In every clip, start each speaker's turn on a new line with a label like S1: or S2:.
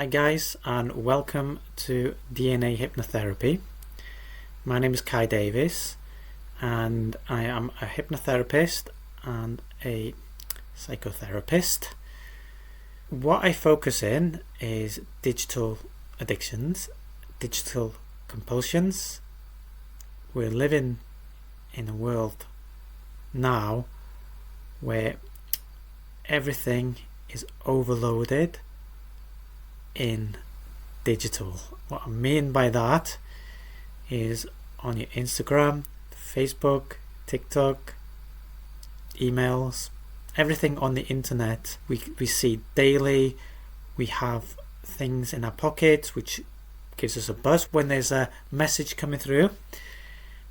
S1: Hi guys, and welcome to DNA Hypnotherapy. My name is Kai Davis and I am a hypnotherapist and a psychotherapist. What I focus in is digital addictions, digital compulsions. We're living in a world now where everything is overloaded in digital. What I mean by that is on your Instagram, Facebook, TikTok, emails, everything on the internet we see daily. We have things in our pockets which gives us a buzz when there's a message coming through,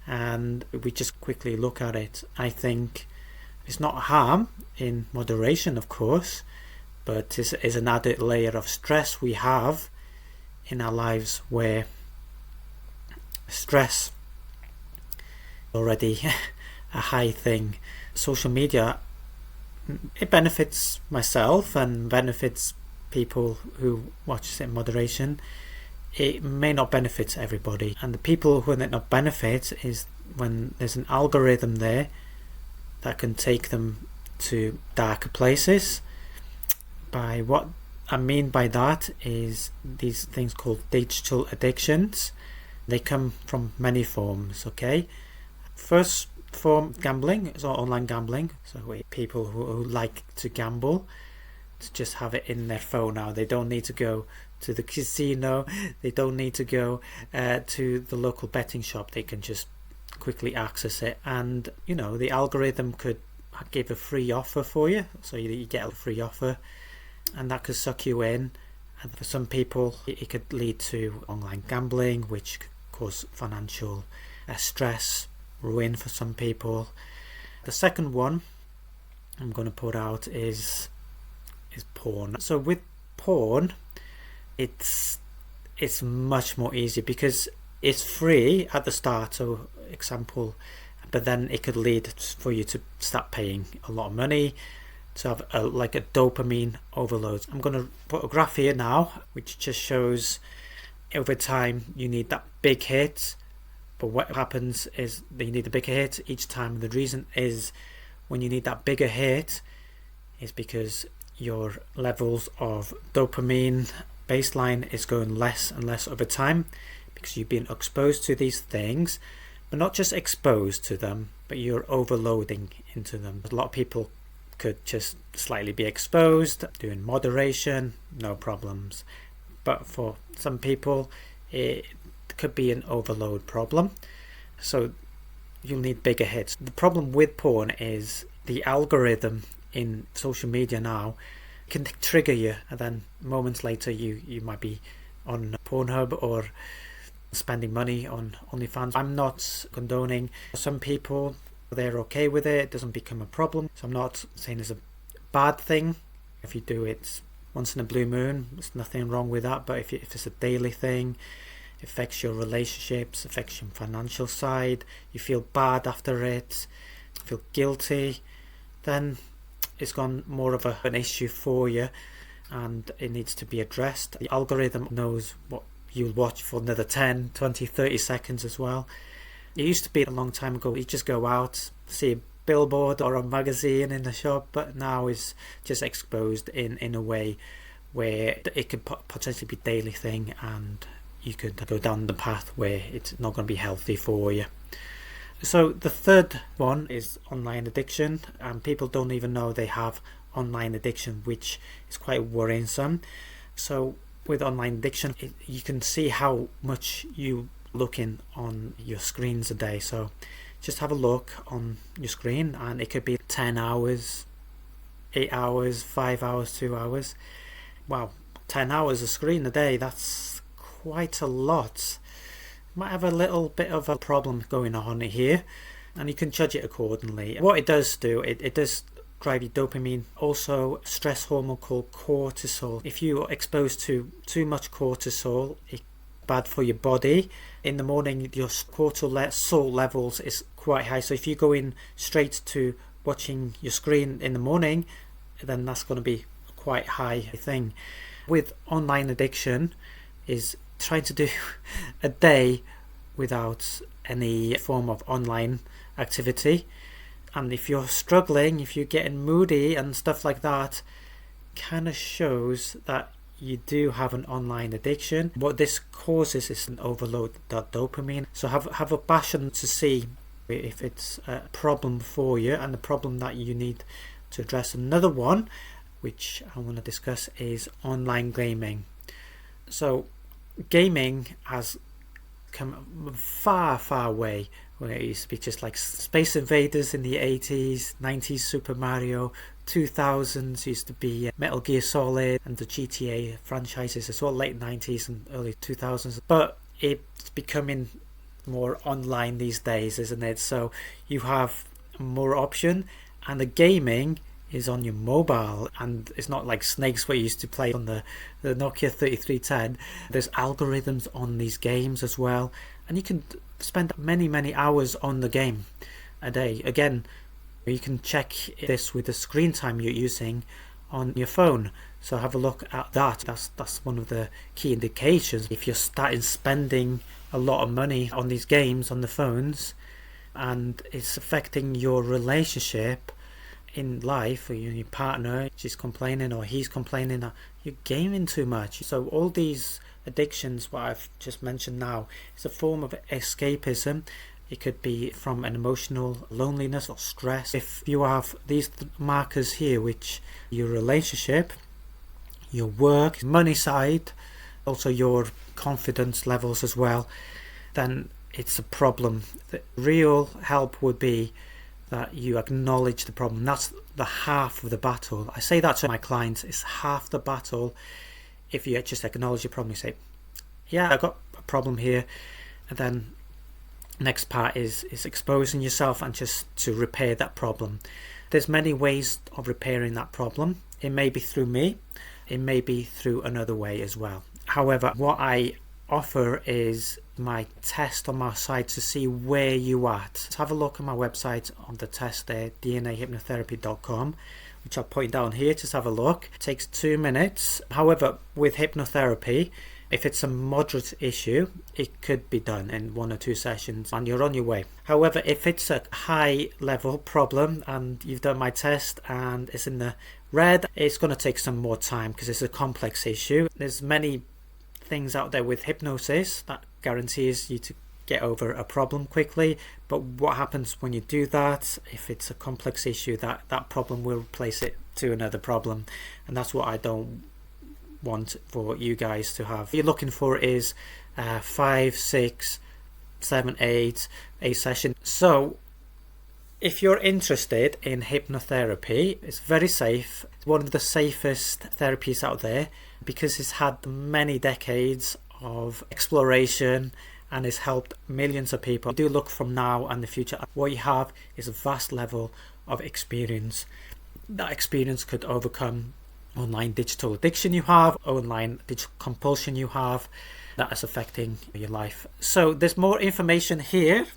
S1: and we just quickly look at it. I think it's not harm, in moderation of course, but is an added layer of stress we have in our lives, where stress already a high thing. Social media, it benefits myself and benefits people who watch it in moderation. It may not benefit everybody, and the people who it not benefit is when there's an algorithm there that can take them to darker places. By what I mean by that is these things called digital addictions. They come from many forms, okay? First form, gambling, is online gambling. So people who like to gamble, to just have it in their phone now. They don't need to go to the casino. They don't need to go to the local betting shop. They can just quickly access it. And, you know, the algorithm could give a free offer for you. So you get a free offer, and that could suck you in. And for some people it could lead to online gambling, which could cause financial stress, ruin for some people. The second one I'm going to put out is porn. So with porn, it's much more easy because it's free at the start, so example, but then it could lead for you to start paying a lot of money, to have a dopamine overload. I'm going to put a graph here now which just shows over time you need that big hit, but what happens is that you need a bigger hit each time. The reason is when you need that bigger hit is because your levels of dopamine baseline is going less and less over time, because you've been exposed to these things, but not just exposed to them, but you're overloading into them. A lot of people could just slightly be exposed, doing moderation, no problems. But for some people, it could be an overload problem. So you'll need bigger hits. The problem with porn is the algorithm in social media now can trigger you, and then moments later you might be on Pornhub or spending money on OnlyFans. I'm not condoning. Some people, they're okay with it, it doesn't become a problem. So I'm not saying it's a bad thing. If you do it once in a blue moon, there's nothing wrong with that. But if it's a daily thing, it affects your relationships, affects your financial side, you feel bad after it, feel guilty, then it's gone more of an issue for you, and it needs to be addressed. The algorithm knows what you'll watch for another 10, 20, 30 seconds as well. It used to be a long time ago, you just go out, see a billboard or a magazine in the shop, but now it's just exposed in a way where it could potentially be a daily thing, and you could go down the path where it's not going to be healthy for you. So the third one is online addiction, and people don't even know they have online addiction, which is quite worrisome. So with online addiction, you can see how much you looking on your screens a day. So just have a look on your screen, and it could be 10 hours, 8 hours, 5 hours, 2 hours. Wow, 10 hours of screen a day, that's quite a lot. Might have a little bit of a problem going on here, and you can judge it accordingly. What it does do, it does drive your dopamine, also stress hormone called cortisol. If you're exposed to too much cortisol, it's bad for your body. In the morning your cortisol levels is quite high, so if you go in straight to watching your screen in the morning, then that's going to be quite high thing. with online addiction is trying to do a day without any form of online activity. And if you're struggling, if you're getting moody and stuff like that, kind of shows that you do have an online addiction. What this causes is an overload of dopamine. So have a passion to see if it's a problem for you and the problem that you need to address. Another one which I want to discuss is online gaming. So gaming has come far away, where it used to be just like Space Invaders in the 80s, 90s Super Mario, 2000s used to be Metal Gear Solid and the GTA franchises as well, late 90s and early 2000s. But it's becoming more online these days, isn't it? So you have more option, and the gaming is on your mobile, and it's not like Snakes where you used to play on the Nokia 3310. There's algorithms on these games as well, and you can spend many hours on the game a day. Again, you can check this with the screen time you're using on your phone, so have a look at that. That's one of the key indications. If you're starting spending a lot of money on these games on the phones and it's affecting your relationship in life, or your partner, she's complaining or he's complaining that you're gaming too much. So all these addictions, what I've just mentioned now, is a form of escapism. It could be from an emotional loneliness or stress. If you have these markers here, which your relationship, your work, money side, also your confidence levels as well, then it's a problem. The real help would be that you acknowledge the problem. That's the half of the battle. I say that to my clients, it's half the battle. If you just acknowledge your problem, you say, yeah, I've got a problem here, and then next part is exposing yourself and just to repair that problem. There's many ways of repairing that problem. It may be through me, it may be through another way as well. However, what I offer is my test on my site to see where you at. So have a look at my website on the test there, dnahypnotherapy.com, which I'll point down here. Just have a look. It takes 2 minutes. However, with hypnotherapy, if it's a moderate issue, it could be done in 1 or 2 sessions and you're on your way. However, if it's a high level problem and you've done my test and it's in the red, it's going to take some more time because it's a complex issue. There's many things out there with hypnosis that guarantees you to get over a problem quickly, but what happens when you do that, if it's a complex issue, that problem will replace it to another problem, and that's what I don't want for you guys to have. What you're looking for is 5, 6, 7, 8 sessions. So if you're interested in hypnotherapy, it's very safe. It's one of the safest therapies out there because it's had many decades of exploration and has helped millions of people. Do look from now and the future. What you have is a vast level of experience. That experience could overcome online digital addiction you have, online digital compulsion you have, that is affecting your life. So there's more information here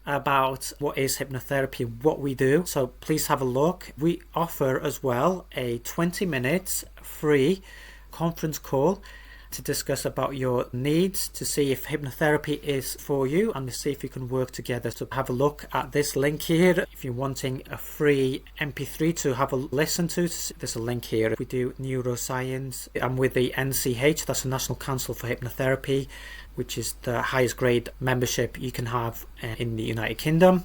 S1: about what is hypnotherapy, what we do, so please have a look. We offer as well a 20 minutes free conference call to discuss about your needs, to see if hypnotherapy is for you and to see if you can work together. So have a look at this link here if you're wanting a free MP3 to have a listen to. There's a link here. We do neuroscience. I'm with the NCH, that's the National Council for Hypnotherapy, which is the highest grade membership you can have in the United Kingdom.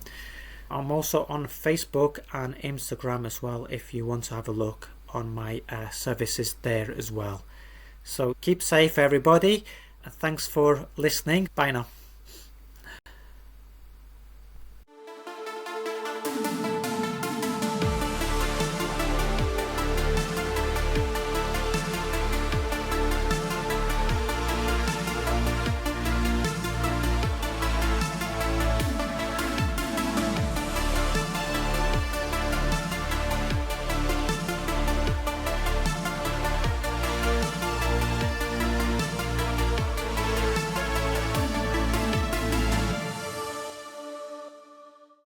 S1: I'm also on Facebook and Instagram as well if you want to have a look on my services there as well. So keep safe everybody, and thanks for listening. Bye now.